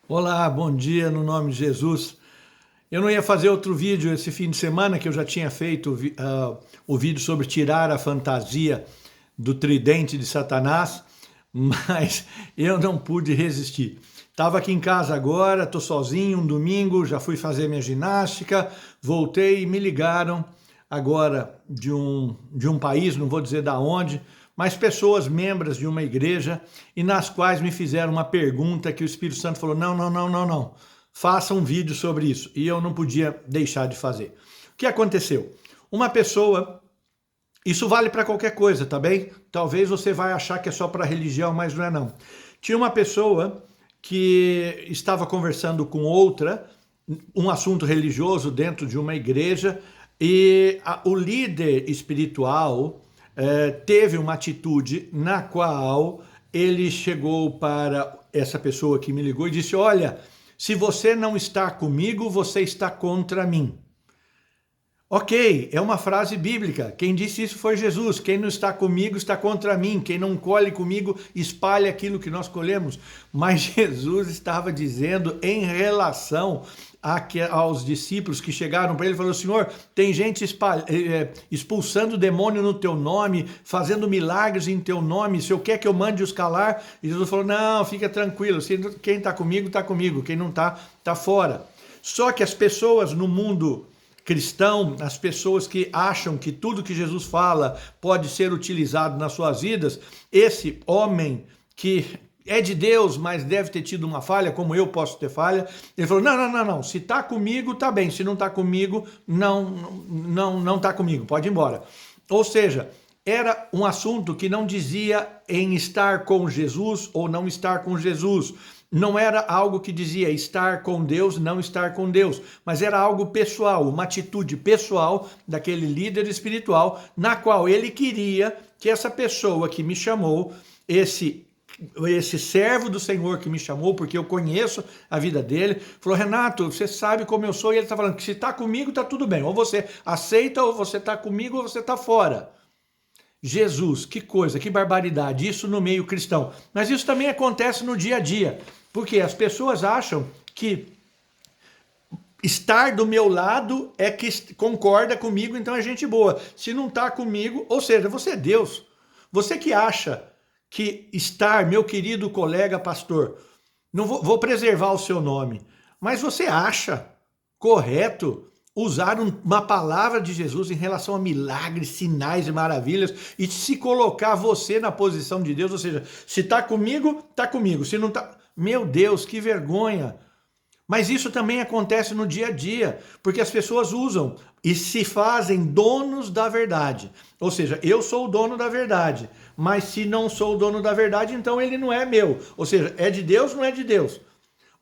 Olá, bom dia no nome de Jesus. Eu não ia fazer outro vídeo esse fim de semana, que eu já tinha feito o vídeo sobre tirar a fantasia do tridente de Satanás, mas eu não pude resistir. Estava aqui em casa agora, estou sozinho, um domingo, já fui fazer minha ginástica, voltei e me ligaram agora de um país, não vou dizer da onde, mas pessoas membros de uma igreja e nas quais me fizeram uma pergunta que o Espírito Santo falou, não, não, não, não, não, faça um vídeo sobre isso. E eu não podia deixar de fazer. O que aconteceu? Uma pessoa, isso vale para qualquer coisa, tá bem? Talvez você vai achar que é só para religião, mas não é não. Tinha uma pessoa que estava conversando com outra, um assunto religioso dentro de uma igreja, e o líder espiritual teve uma atitude na qual ele chegou para essa pessoa que me ligou e disse, olha, se você não está comigo, você está contra mim. Ok, é uma frase bíblica. Quem disse isso foi Jesus. Quem não está comigo está contra mim. Quem não colhe comigo espalha aquilo que nós colhemos. Mas Jesus estava dizendo em relação aos discípulos que chegaram para ele e falou, Senhor, tem gente expulsando demônio no teu nome, fazendo milagres em teu nome, se eu quer que eu mande os calar? E Jesus falou, não, fica tranquilo, quem está comigo, quem não está, está fora. Só que as pessoas no mundo cristão, as pessoas que acham que tudo que Jesus fala pode ser utilizado nas suas vidas, esse homem que é de Deus, mas deve ter tido uma falha, como eu posso ter falha, ele falou, não, não, não, não, se está comigo, está bem, se não está comigo, não está comigo, pode ir embora. Ou seja, era um assunto que não dizia em estar com Jesus ou não estar com Jesus. Não era algo que dizia estar com Deus, não estar com Deus, mas era algo pessoal, uma atitude pessoal daquele líder espiritual, na qual ele queria que essa pessoa que me chamou, esse servo do Senhor que me chamou, porque eu conheço a vida dele, falou, Renato, você sabe como eu sou, e ele está falando que se está comigo, está tudo bem, ou você aceita, ou você está comigo, ou você está fora. Jesus, que coisa, que barbaridade, isso no meio cristão. Mas isso também acontece no dia a dia, porque as pessoas acham que estar do meu lado é que concorda comigo, então é gente boa. Se não está comigo, ou seja, você é Deus. Você que acha que estar, meu querido colega pastor, não vou preservar o seu nome, mas você acha correto usar uma palavra de Jesus em relação a milagres, sinais e maravilhas e se colocar você na posição de Deus, ou seja, se está comigo, se não está... Meu Deus, que vergonha! Mas isso também acontece no dia a dia, porque as pessoas usam e se fazem donos da verdade. Ou seja, eu sou o dono da verdade, mas se não sou o dono da verdade, então ele não é meu. Ou seja, é de Deus, não é de Deus.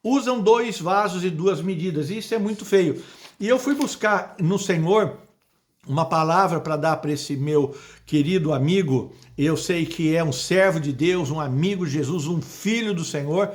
Usam dois vasos e duas medidas, e isso é muito feio. E eu fui buscar no Senhor uma palavra para dar para esse meu querido amigo, eu sei que é um servo de Deus, um amigo de Jesus, um filho do Senhor.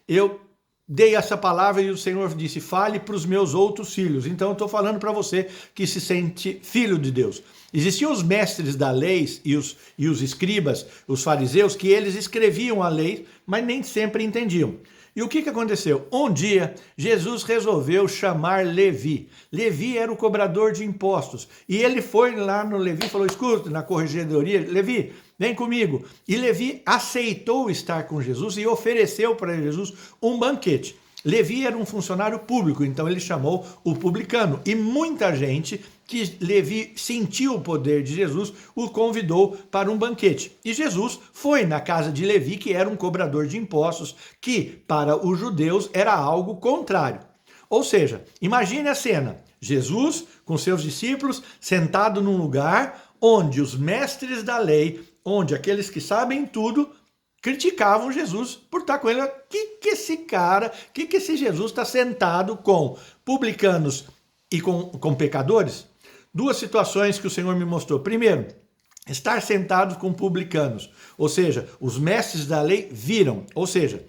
Eu dei essa palavra e o Senhor disse, fale para os meus outros filhos. Então eu estou falando para você que se sente filho de Deus. Existiam os mestres da lei e os escribas, os fariseus, que eles escreviam a lei, mas nem sempre entendiam. E o que aconteceu? Um dia, Jesus resolveu chamar Levi. Levi era o cobrador de impostos. E ele foi lá no Levi e falou, escuta, na corregedoria, Levi, vem comigo. E Levi aceitou estar com Jesus e ofereceu para Jesus um banquete. Levi era um funcionário público, então ele chamou o publicano. E muita gente que Levi sentiu o poder de Jesus, o convidou para um banquete. E Jesus foi na casa de Levi, que era um cobrador de impostos, que para os judeus era algo contrário. Ou seja, imagine a cena, Jesus com seus discípulos sentado num lugar onde os mestres da lei, onde aqueles que sabem tudo, criticavam Jesus por estar com ele. Que esse Jesus está sentado com publicanos e com pecadores? Duas situações que o Senhor me mostrou. Primeiro, estar sentado com publicanos, ou seja, os mestres da lei viram, ou seja,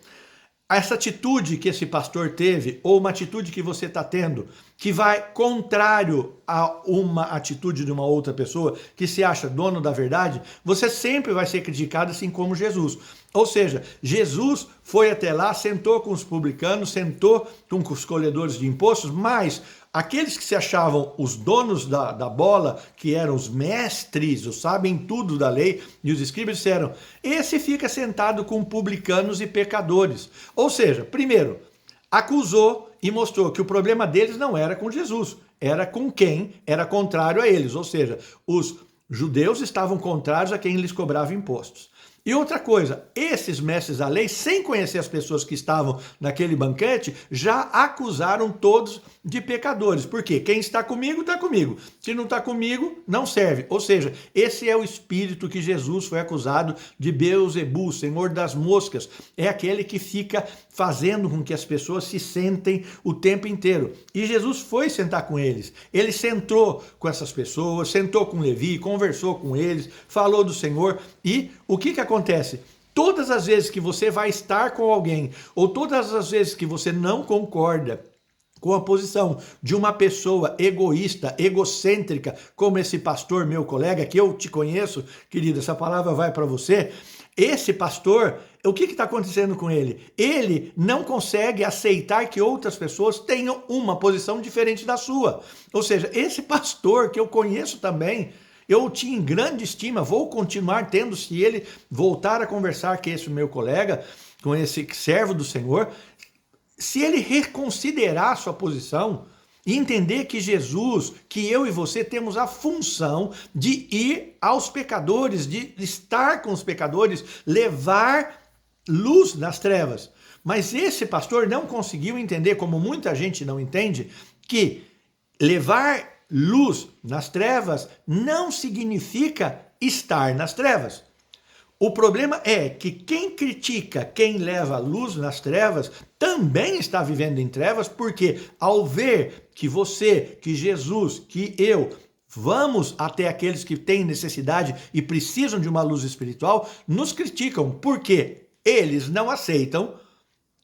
essa atitude que esse pastor teve, ou uma atitude que você está tendo, que vai contrário a uma atitude de uma outra pessoa que se acha dono da verdade, você sempre vai ser criticado, assim como Jesus. Ou seja, Jesus foi até lá, sentou com os publicanos, sentou com os colhedores de impostos, mas aqueles que se achavam os donos da bola, que eram os mestres, os sabem tudo da lei, e os escribas disseram, esse fica sentado com publicanos e pecadores. Ou seja, primeiro, acusou e mostrou que o problema deles não era com Jesus, era com quem era contrário a eles. Ou seja, os judeus estavam contrários a quem lhes cobrava impostos. E outra coisa, esses mestres da lei, sem conhecer as pessoas que estavam naquele banquete, já acusaram todos de pecadores. Por quê? Quem está comigo, está comigo. Se não está comigo, não serve. Ou seja, esse é o espírito que Jesus foi acusado de Beelzebul, senhor das moscas. É aquele que fica fazendo com que as pessoas se sentem o tempo inteiro. E Jesus foi sentar com eles. Ele sentou com essas pessoas, sentou com Levi, conversou com eles, falou do Senhor. E o que acontece? Todas as vezes que você vai estar com alguém, ou todas as vezes que você não concorda com a posição de uma pessoa egoísta, egocêntrica, como esse pastor, meu colega, que eu te conheço, querido, essa palavra vai para você. Esse pastor, o que está acontecendo com ele? Ele não consegue aceitar que outras pessoas tenham uma posição diferente da sua. Ou seja, esse pastor que eu conheço também, eu tinha em grande estima, vou continuar tendo se ele voltar a conversar com esse meu colega, com esse servo do Senhor, se ele reconsiderar a sua posição e entender que Jesus, que eu e você temos a função de ir aos pecadores, de estar com os pecadores, levar luz nas trevas. Mas esse pastor não conseguiu entender, como muita gente não entende, que levar luz nas trevas não significa estar nas trevas. O problema é que quem critica, quem leva luz nas trevas, também está vivendo em trevas, porque ao ver que você, que Jesus, que eu, vamos até aqueles que têm necessidade e precisam de uma luz espiritual, nos criticam, porque eles não aceitam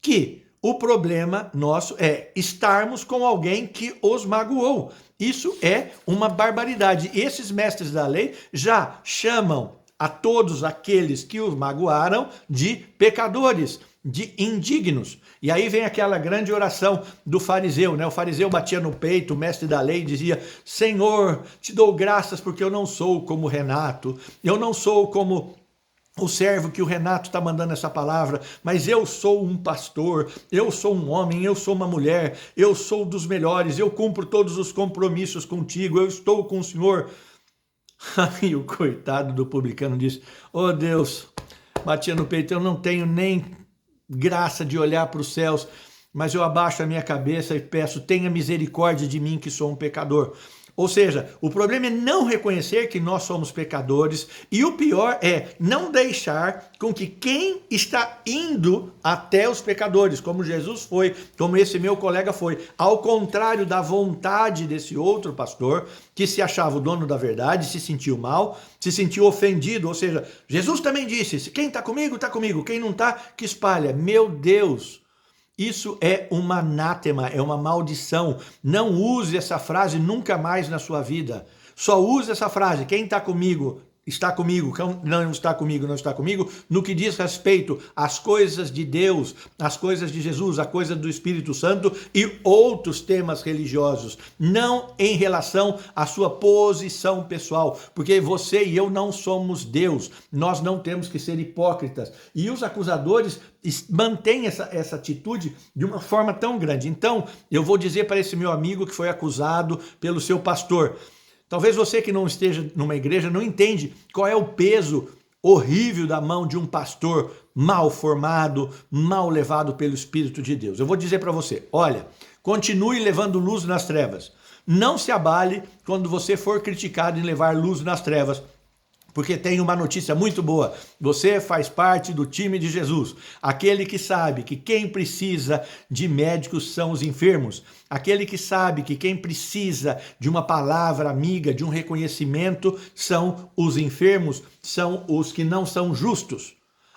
que o problema nosso é estarmos com alguém que os magoou. Isso é uma barbaridade. Esses mestres da lei já chamam a todos aqueles que os magoaram de pecadores, de indignos. E aí vem aquela grande oração do fariseu, né? O fariseu batia no peito, o mestre da lei dizia, Senhor, te dou graças porque eu não sou como Renato, eu não sou como o servo que o Renato está mandando essa palavra, mas eu sou um pastor, eu sou um homem, eu sou uma mulher, eu sou dos melhores, eu cumpro todos os compromissos contigo, eu estou com o Senhor. Aí o coitado do publicano disse, oh Deus, batia no peito, eu não tenho nem graça de olhar para os céus, mas eu abaixo a minha cabeça e peço, tenha misericórdia de mim que sou um pecador. Ou seja, o problema é não reconhecer que nós somos pecadores e o pior é não deixar com que quem está indo até os pecadores, como Jesus foi, como esse meu colega foi, ao contrário da vontade desse outro pastor, que se achava o dono da verdade, se sentiu mal, se sentiu ofendido, ou seja, Jesus também disse, quem está comigo, quem não está, que espalha. Meu Deus! Isso é uma anátema, é uma maldição. Não use essa frase nunca mais na sua vida. Só use essa frase, quem está comigo, quem não está comigo, não está comigo, no que diz respeito às coisas de Deus, às coisas de Jesus, à coisa do Espírito Santo e outros temas religiosos. Não em relação à sua posição pessoal, porque você e eu não somos Deus. Nós não temos que ser hipócritas. E os acusadores mantém essa atitude de uma forma tão grande. Então, eu vou dizer para esse meu amigo que foi acusado pelo seu pastor, talvez você que não esteja numa igreja não entende qual é o peso horrível da mão de um pastor mal formado, mal levado pelo Espírito de Deus. Eu vou dizer para você, olha, continue levando luz nas trevas. Não se abale quando você for criticado em levar luz nas trevas, porque tem uma notícia muito boa, você faz parte do time de Jesus, aquele que sabe que quem precisa de médicos são os enfermos, aquele que sabe que quem precisa de uma palavra amiga, de um reconhecimento, são os enfermos, são os que não são justos.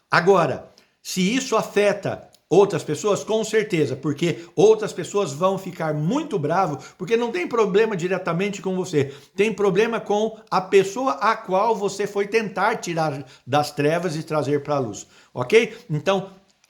Agora, se isso afeta outras pessoas? Com certeza, porque outras pessoas vão ficar muito bravos, porque não tem problema diretamente com você, tem problema com a pessoa a qual você foi tentar tirar das trevas e trazer para a luz, ok? Então,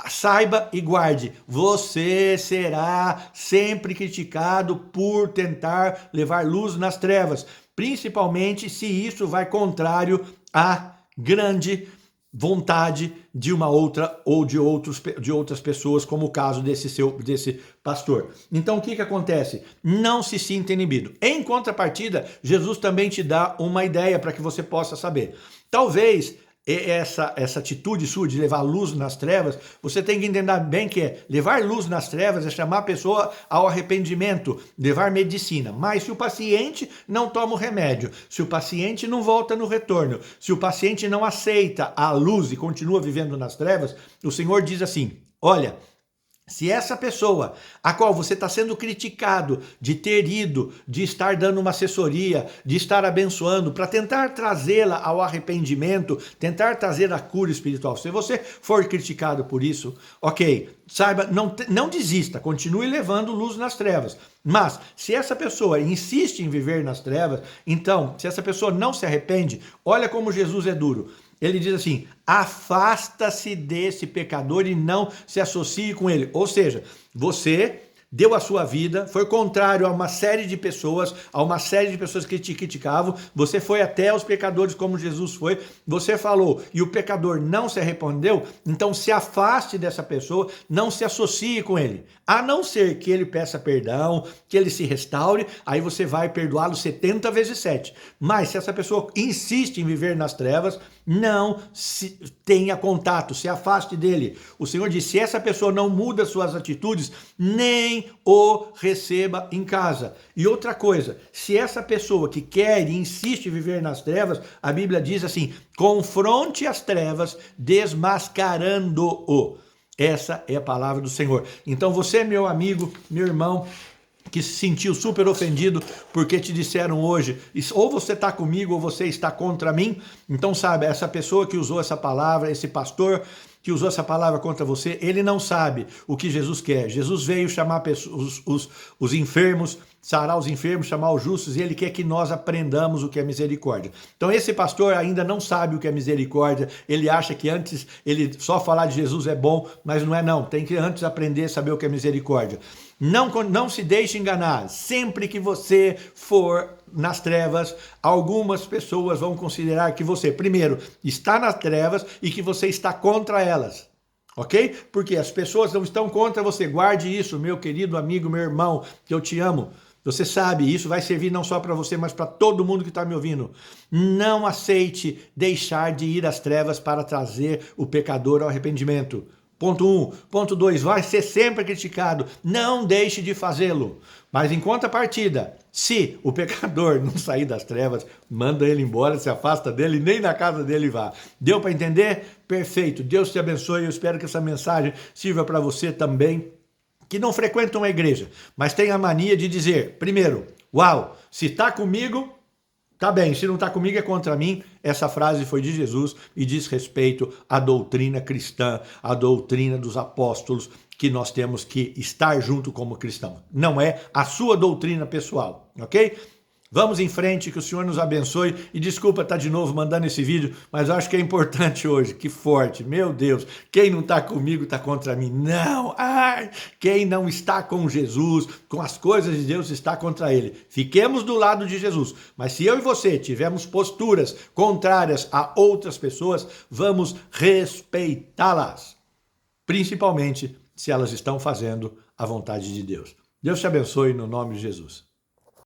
saiba e guarde, você será sempre criticado por tentar levar luz nas trevas, principalmente se isso vai contrário à grande vontade de uma outra ou de outras pessoas, como o caso desse pastor. Então o que acontece? Não se sinta inibido. Em contrapartida, Jesus também te dá uma ideia para que você possa saber. Talvez essa atitude sua de levar luz nas trevas, você tem que entender bem que levar luz nas trevas é chamar a pessoa ao arrependimento, levar medicina. Mas se o paciente não toma o remédio, se o paciente não volta no retorno, se o paciente não aceita a luz e continua vivendo nas trevas, o Senhor diz assim, olha, se essa pessoa, a qual você está sendo criticado de ter ido, de estar dando uma assessoria, de estar abençoando, para tentar trazê-la ao arrependimento, tentar trazer a cura espiritual, se você for criticado por isso, ok, saiba, não desista, continue levando luz nas trevas. Mas, se essa pessoa insiste em viver nas trevas, então, se essa pessoa não se arrepende, olha como Jesus é duro. Ele diz assim, afasta-se desse pecador e não se associe com ele. Ou seja, você deu a sua vida, foi contrário a uma série de pessoas, que te criticavam, você foi até os pecadores como Jesus foi, você falou e o pecador não se arrependeu, então se afaste dessa pessoa, não se associe com ele, a não ser que ele peça perdão, que ele se restaure, aí você vai perdoá-lo 70 vezes 7. Mas se essa pessoa insiste em viver nas trevas, não tenha contato, se afaste dele. O Senhor diz, se essa pessoa não muda suas atitudes, nem o receba em casa. E outra coisa, se essa pessoa que quer e insiste em viver nas trevas, a Bíblia diz assim, confronte as trevas, desmascarando-o. Essa é a palavra do Senhor. Então você, meu amigo, meu irmão, que se sentiu super ofendido porque te disseram hoje, ou você está comigo ou você está contra mim, então sabe, essa pessoa que usou essa palavra, esse pastor que usou essa palavra contra você, ele não sabe o que Jesus quer. Jesus veio chamar os enfermos, sarar os enfermos, chamar os justos, e ele quer que nós aprendamos o que é misericórdia. Então esse pastor ainda não sabe o que é misericórdia, ele acha que antes ele só falar de Jesus é bom, mas não é não, tem que antes aprender a saber o que é misericórdia. Não se deixe enganar, sempre que você for nas trevas, algumas pessoas vão considerar que você, primeiro, está nas trevas e que você está contra elas. Ok? Porque as pessoas não estão contra você. Guarde isso, meu querido amigo, meu irmão, que eu te amo. Você sabe, isso vai servir não só para você, mas para todo mundo que está me ouvindo. Não aceite deixar de ir às trevas para trazer o pecador ao arrependimento. Ponto 1. Ponto 2. Vai ser sempre criticado. Não deixe de fazê-lo. Mas em contrapartida, se o pecador não sair das trevas, manda ele embora, se afasta dele, nem na casa dele vá. Deu para entender? Perfeito. Deus te abençoe. Eu espero que essa mensagem sirva para você também, que não frequenta uma igreja, mas tem a mania de dizer, primeiro, uau, se está comigo, tá bem, se não está comigo é contra mim. Essa frase foi de Jesus e diz respeito à doutrina cristã, à doutrina dos apóstolos, que nós temos que estar junto como cristão. Não é a sua doutrina pessoal, ok? Vamos em frente, que o Senhor nos abençoe. E desculpa estar de novo mandando esse vídeo, mas eu acho que é importante hoje. Que forte, meu Deus. Quem não está comigo está contra mim. Não, ai, quem não está com Jesus, com as coisas de Deus, está contra ele. Fiquemos do lado de Jesus. Mas se eu e você tivermos posturas contrárias a outras pessoas, vamos respeitá-las. Principalmente se elas estão fazendo a vontade de Deus. Deus te abençoe no nome de Jesus.